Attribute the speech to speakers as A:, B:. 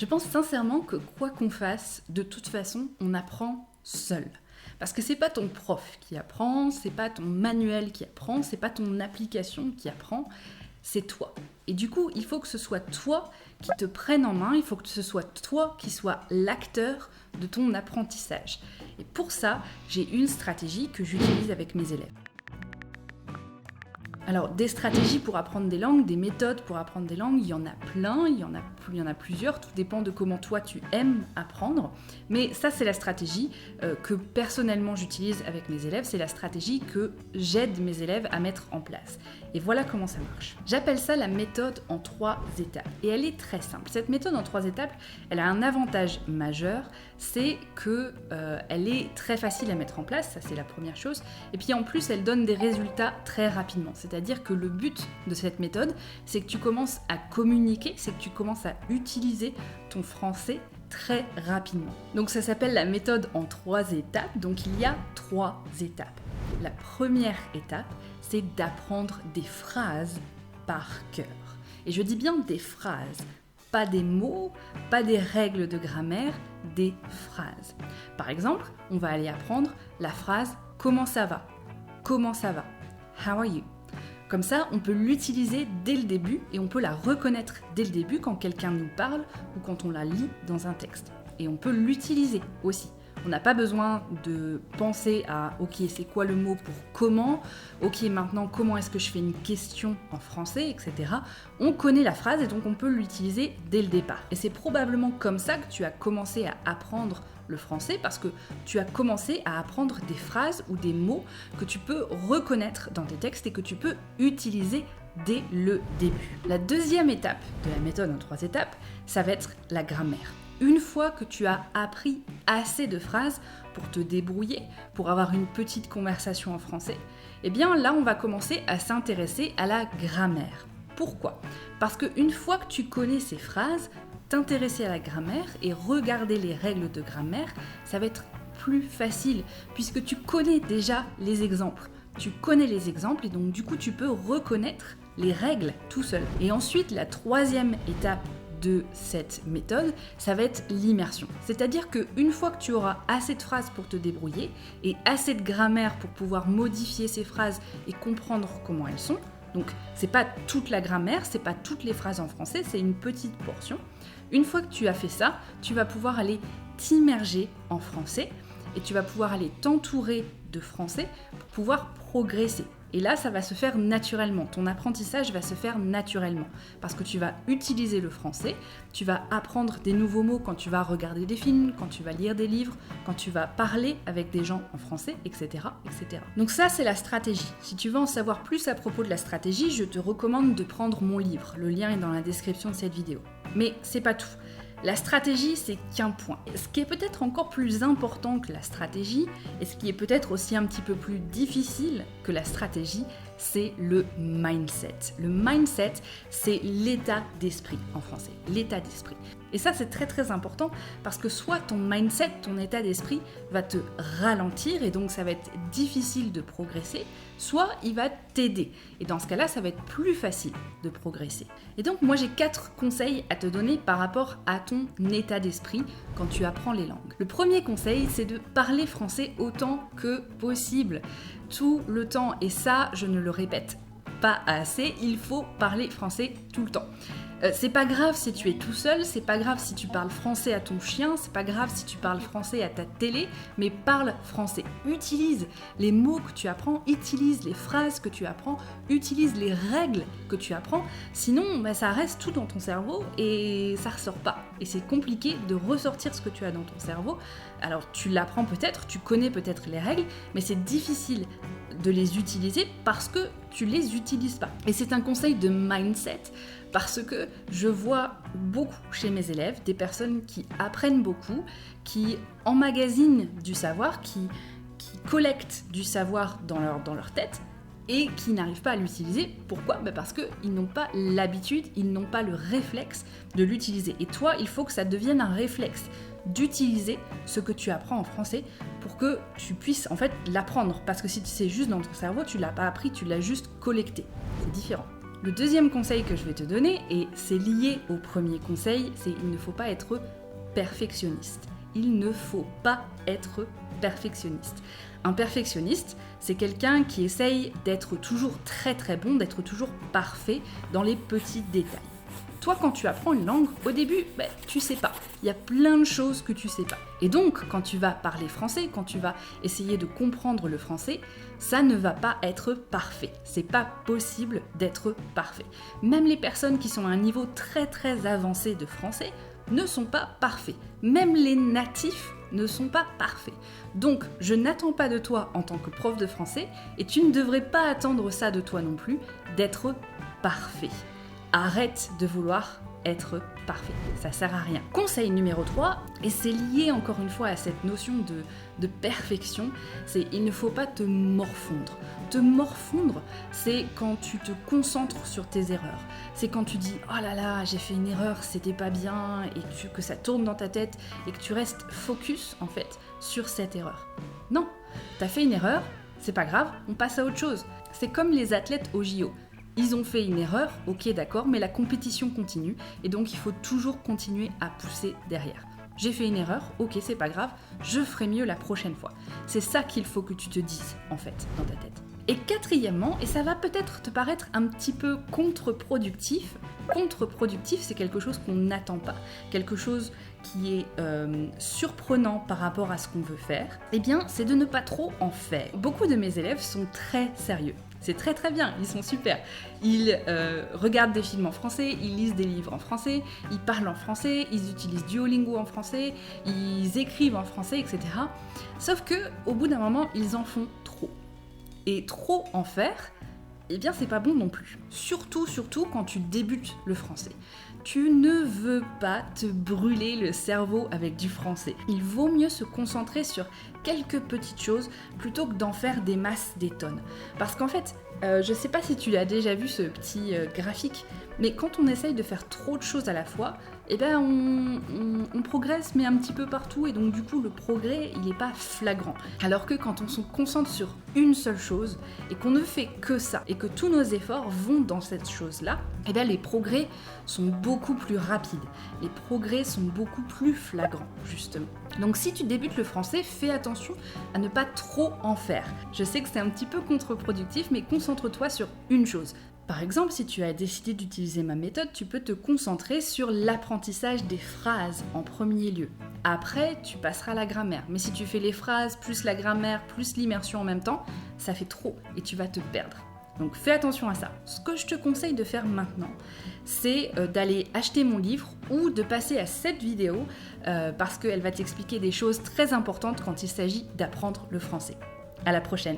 A: Je pense sincèrement que quoi qu'on fasse, de toute façon, on apprend seul. Parce que c'est pas ton prof qui apprend, c'est pas ton manuel qui apprend, c'est pas ton application qui apprend, c'est toi. Et du coup, il faut que ce soit toi qui te prenne en main, il faut que ce soit toi qui sois l'acteur de ton apprentissage. Et pour ça, j'ai une stratégie que j'utilise avec mes élèves. Alors, des stratégies pour apprendre des langues, des méthodes pour apprendre des langues, il y en a plein, il y en a plusieurs, tout dépend de comment toi tu aimes apprendre. Mais ça, c'est la stratégie que personnellement j'utilise avec mes élèves, c'est la stratégie que j'aide mes élèves à mettre en place. Et voilà comment ça marche. J'appelle ça la méthode en 3 étapes. Et elle est très simple. Cette méthode en 3 étapes, elle a un avantage majeur, c'est qu'elle est très facile à mettre en place, ça c'est la première chose. Et puis en plus, elle donne des résultats très rapidement. C'est-à-dire que le but de cette méthode, c'est que tu commences à communiquer, c'est que tu commences à utiliser ton français très rapidement. Donc ça s'appelle la méthode en 3 étapes. Donc il y a 3 étapes. La première étape, c'est d'apprendre des phrases par cœur. Et je dis bien des phrases, pas des mots, pas des règles de grammaire, des phrases. Par exemple, on va aller apprendre la phrase « Comment ça va ?» Comment ça va? How are you? Comme ça, on peut l'utiliser dès le début et on peut la reconnaître dès le début quand quelqu'un nous parle ou quand on la lit dans un texte. Et on peut l'utiliser aussi. On n'a pas besoin de penser à « ok, c'est quoi le mot pour comment ?» Ok, maintenant, comment est-ce que je fais une question en français, etc. On connaît la phrase et donc on peut l'utiliser dès le départ. Et c'est probablement comme ça que tu as commencé à apprendre le français parce que tu as commencé à apprendre des phrases ou des mots que tu peux reconnaître dans tes textes et que tu peux utiliser dès le début. La deuxième étape de la méthode en 3 étapes, ça va être la grammaire. Une fois que tu as appris assez de phrases pour te débrouiller, pour avoir une petite conversation en français, eh bien là, on va commencer à s'intéresser à la grammaire. Pourquoi? Parce qu'une fois que tu connais ces phrases, t'intéresser à la grammaire et regarder les règles de grammaire, ça va être plus facile puisque tu connais déjà les exemples. Tu connais les exemples et donc du coup, tu peux reconnaître les règles tout seul. Et ensuite, la troisième étape de cette méthode, ça va être l'immersion. C'est-à-dire qu'une fois que tu auras assez de phrases pour te débrouiller et assez de grammaire pour pouvoir modifier ces phrases et comprendre comment elles sont, donc c'est pas toute la grammaire, c'est pas toutes les phrases en français, c'est une petite portion. Une fois que tu as fait ça, tu vas pouvoir aller t'immerger en français et tu vas pouvoir aller t'entourer de français pour pouvoir progresser. Et là, ça va se faire naturellement. Ton apprentissage va se faire naturellement parce que tu vas utiliser le français, tu vas apprendre des nouveaux mots quand tu vas regarder des films, quand tu vas lire des livres, quand tu vas parler avec des gens en français, etc., etc. Donc ça, c'est la stratégie. Si tu veux en savoir plus à propos de la stratégie, je te recommande de prendre mon livre. Le lien est dans la description de cette vidéo. Mais c'est pas tout. La stratégie, c'est qu'un point. Ce qui est peut-être encore plus important que la stratégie, et ce qui est peut-être aussi un petit peu plus difficile que la stratégie, c'est le mindset. Le mindset, c'est l'état d'esprit en français, l'état d'esprit. Et ça, c'est très très important parce que soit ton mindset, ton état d'esprit va te ralentir et donc ça va être difficile de progresser, soit il va t'aider. Et dans ce cas-là, ça va être plus facile de progresser. Et donc moi, j'ai 4 conseils à te donner par rapport à ton état d'esprit quand tu apprends les langues. Le premier conseil, c'est de parler français autant que possible, tout le temps. Et ça, je ne le répète pas assez, il faut parler français tout le temps. C'est pas grave si tu es tout seul, c'est pas grave si tu parles français à ton chien, c'est pas grave si tu parles français à ta télé, mais parle français. Utilise les mots que tu apprends, utilise les phrases que tu apprends, utilise les règles que tu apprends, sinon ça reste tout dans ton cerveau et ça ressort pas. Et c'est compliqué de ressortir ce que tu as dans ton cerveau. Alors tu l'apprends peut-être, tu connais peut-être les règles, mais c'est difficile de les utiliser parce que tu les utilises pas. Et c'est un conseil de mindset parce que je vois beaucoup chez mes élèves des personnes qui apprennent beaucoup, qui emmagasinent du savoir, qui collectent du savoir dans leur tête et qui n'arrivent pas à l'utiliser. Pourquoi ? Parce qu'ils n'ont pas l'habitude, ils n'ont pas le réflexe de l'utiliser. Et toi, il faut que ça devienne un réflexe d'utiliser ce que tu apprends en français pour que tu puisses en fait l'apprendre. Parce que si c'est juste dans ton cerveau, tu l'as pas appris, tu l'as juste collecté. C'est différent. Le deuxième conseil que je vais te donner, et c'est lié au premier conseil, c'est il ne faut pas être perfectionniste. Il ne faut pas être perfectionniste. Un perfectionniste, c'est quelqu'un qui essaye d'être toujours très très bon, d'être toujours parfait dans les petits détails. Toi, quand tu apprends une langue, au début, tu sais pas. Il y a plein de choses que tu sais pas. Et donc, quand tu vas parler français, quand tu vas essayer de comprendre le français, ça ne va pas être parfait. C'est pas possible d'être parfait. Même les personnes qui sont à un niveau très très avancé de français ne sont pas parfaits. Même les natifs ne sont pas parfaits. Donc, je n'attends pas de toi en tant que prof de français, et tu ne devrais pas attendre ça de toi non plus, d'être parfait. Arrête de vouloir être parfait, ça sert à rien. Conseil numéro 3, et c'est lié encore une fois à cette notion de perfection, c'est il ne faut pas te morfondre. Te morfondre, c'est quand tu te concentres sur tes erreurs. C'est quand tu dis « Oh là là, j'ai fait une erreur, c'était pas bien » et que ça tourne dans ta tête et que tu restes focus en fait sur cette erreur. Non, t'as fait une erreur, c'est pas grave, on passe à autre chose. C'est comme les athlètes au JO. Ils ont fait une erreur, ok d'accord, mais la compétition continue et donc il faut toujours continuer à pousser derrière. J'ai fait une erreur, ok c'est pas grave, je ferai mieux la prochaine fois. C'est ça qu'il faut que tu te dises en fait dans ta tête. Et quatrièmement, et ça va peut-être te paraître un petit peu contre-productif, c'est quelque chose qu'on n'attend pas, quelque chose qui est surprenant par rapport à ce qu'on veut faire, eh bien c'est de ne pas trop en faire. Beaucoup de mes élèves sont très sérieux. C'est très très bien, ils sont super. Ils regardent des films en français, ils lisent des livres en français, ils parlent en français, ils utilisent Duolingo en français, ils écrivent en français, etc. Sauf que au bout d'un moment, ils en font trop. Et trop en faire, eh bien c'est pas bon non plus. Surtout quand tu débutes le français. Tu ne veux pas te brûler le cerveau avec du français. Il vaut mieux se concentrer sur quelques petites choses plutôt que d'en faire des masses, des tonnes. Parce qu'en fait, je sais pas si tu as déjà vu ce petit graphique, mais quand on essaye de faire trop de choses à la fois, eh ben on progresse mais un petit peu partout et donc du coup le progrès il n'est pas flagrant. Alors que quand on se concentre sur une seule chose et qu'on ne fait que ça et que tous nos efforts vont dans cette chose-là, eh ben les progrès sont beaucoup plus rapides, les progrès sont beaucoup plus flagrants justement. Donc si tu débutes le français, fais attention à ne pas trop en faire. Je sais que c'est un petit peu contre-productif, mais concentre-toi sur une chose. Par exemple, si tu as décidé d'utiliser ma méthode, tu peux te concentrer sur l'apprentissage des phrases en premier lieu. Après, tu passeras à la grammaire. Mais si tu fais les phrases, plus la grammaire, plus l'immersion en même temps, ça fait trop et tu vas te perdre. Donc fais attention à ça. Ce que je te conseille de faire maintenant, c'est d'aller acheter mon livre ou de passer à cette vidéo parce qu'elle va t'expliquer des choses très importantes quand il s'agit d'apprendre le français. À la prochaine!